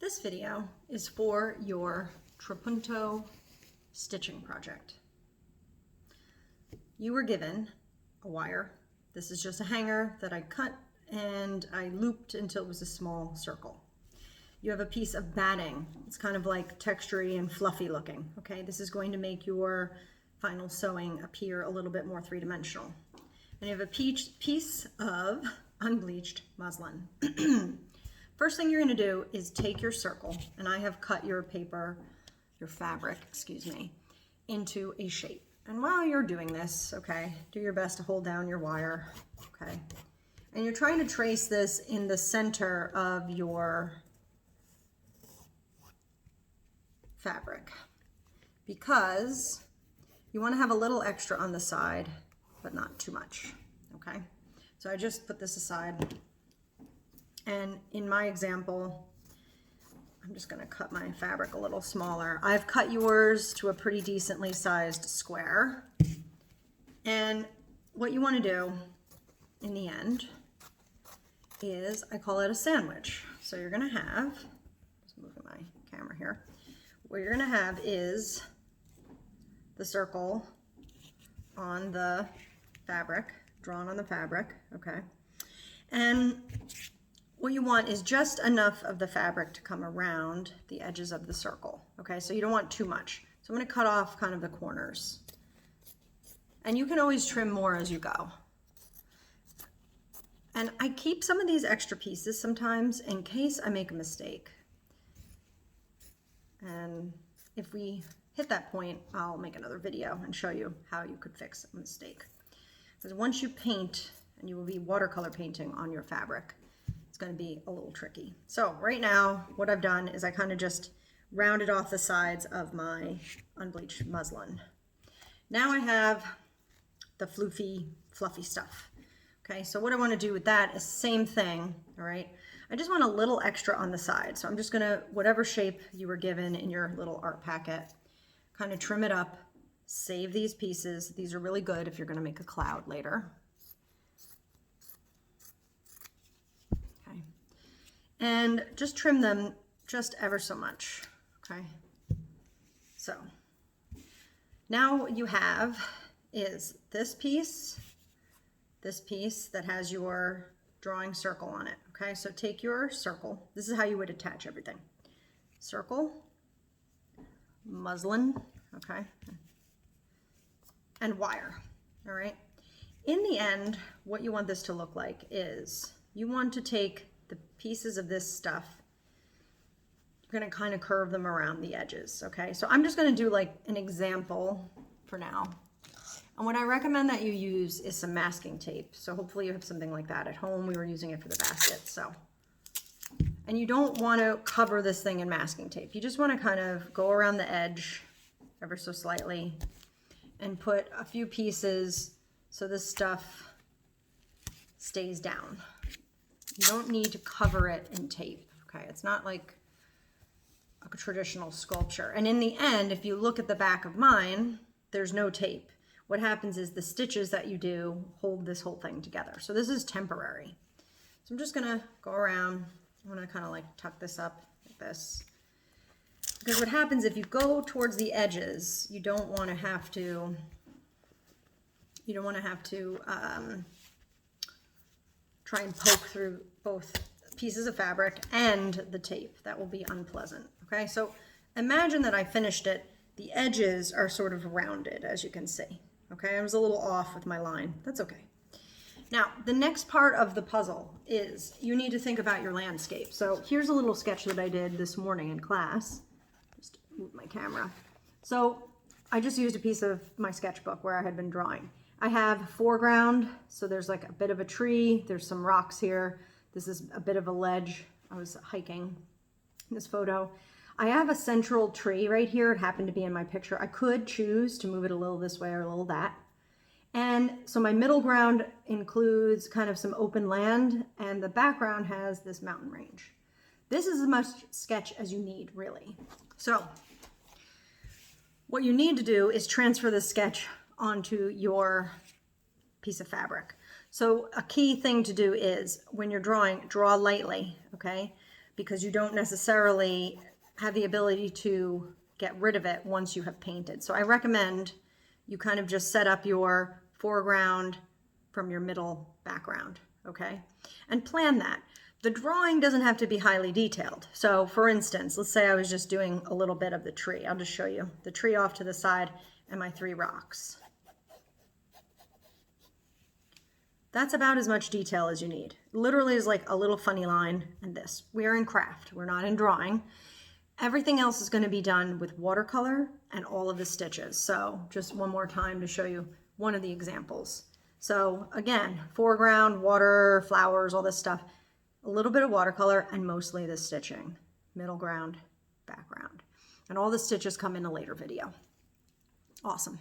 This video is for your Trapunto stitching project. You were given a wire. This is just a hanger that I cut and I looped until it was a small circle. You have a piece of batting. It's kind of like textury and fluffy looking. Okay, this is going to make your final sewing appear a little bit more three-dimensional. And you have a piece of unbleached muslin. First thing you're going to do is take your circle, and I have cut your fabric, into a shape. And while you're doing this, okay, do your best to hold down your wire, okay? And you're trying to trace this in the center of your fabric because you want to have a little extra on the side, but not too much, okay? So I just put this aside. And in my example, I'm just going to cut my fabric a little smaller. I've cut yours to a pretty decently sized square. And what you want to do in the end is, I call it a sandwich. So you're going to have, just moving my camera here, what you're going to have is the circle on the fabric, drawn on the fabric, okay? And what you want is just enough of the fabric to come around the edges of the circle, okay? So you don't want too much. So I'm going to cut off kind of the corners. And you can always trim more as you go. And I keep some of these extra pieces sometimes in case I make a mistake. And if we hit that point, I'll make another video and show you how you could fix a mistake. Because once you paint, and you will be watercolor painting on your fabric, it's going to be a little tricky. So right now, what I've done is I kind of just rounded off the sides of my unbleached muslin. Now I have the fluffy stuff. Okay, so what I want to do with that is same thing, all right? I just want a little extra on the side. So I'm just going to, whatever shape you were given in your little art packet, kind of trim it up, save these pieces. These are really good if you're going to make a cloud later. And just trim them just ever so much, okay? So now what you have is this piece that has your drawing circle on it, okay? So take your circle. This is how you would attach everything. Circle, muslin, okay? And wire, all right? In the end, what you want this to look like is you want to take the pieces of this stuff, you're going to kind of curve them around the edges, okay? So I'm just going to do like an example for now. And what I recommend that you use is some masking tape. So hopefully you have something like that at home. We were using it for the basket, so. And you don't want to cover this thing in masking tape. You just want to kind of go around the edge ever so slightly and put a few pieces so this stuff stays down. You don't need to cover it in tape, okay? It's not like a traditional sculpture. And in the end, if you look at the back of mine, there's no tape. What happens is the stitches that you do hold this whole thing together. So this is temporary. So I'm just gonna go around. I'm gonna kind of like tuck this up like this. Because what happens if you go towards the edges, you don't want to have to, try and poke through both pieces of fabric and the tape. That will be unpleasant, okay? So imagine that I finished it. The edges are sort of rounded, as you can see, okay? I was a little off with my line. That's okay. Now, the next part of the puzzle is you need to think about your landscape. So here's a little sketch that I did this morning in class. Just move my camera. So I just used a piece of my sketchbook where I had been drawing. I have foreground, so there's like a bit of a tree, there's some rocks here. This is a bit of a ledge. I was hiking in this photo. I have a central tree right here. It happened to be in my picture. I could choose to move it a little this way or a little that. And so my middle ground includes kind of some open land, and the background has this mountain range. This is as much sketch as you need, really. So what you need to do is transfer the sketch onto your piece of fabric. So a key thing to do is when you're drawing, draw lightly, okay? because you don't necessarily have the ability to get rid of it once you have painted. So I recommend you kind of just set up your foreground from your middle background, okay? And plan that. The drawing doesn't have to be highly detailed. So for instance, let's say I was just doing a little bit of the tree. I'll just show you the tree off to the side and my 3 rocks. That's about as much detail as you need. Literally is like a little funny line and this. We're in craft, we're not in drawing. Everything else is going to be done with watercolor and all of the stitches. So just one more time to show you one of the examples. So again, foreground, water, flowers, all this stuff, a little bit of watercolor and mostly the stitching, middle ground, background. And all the stitches come in a later video. Awesome.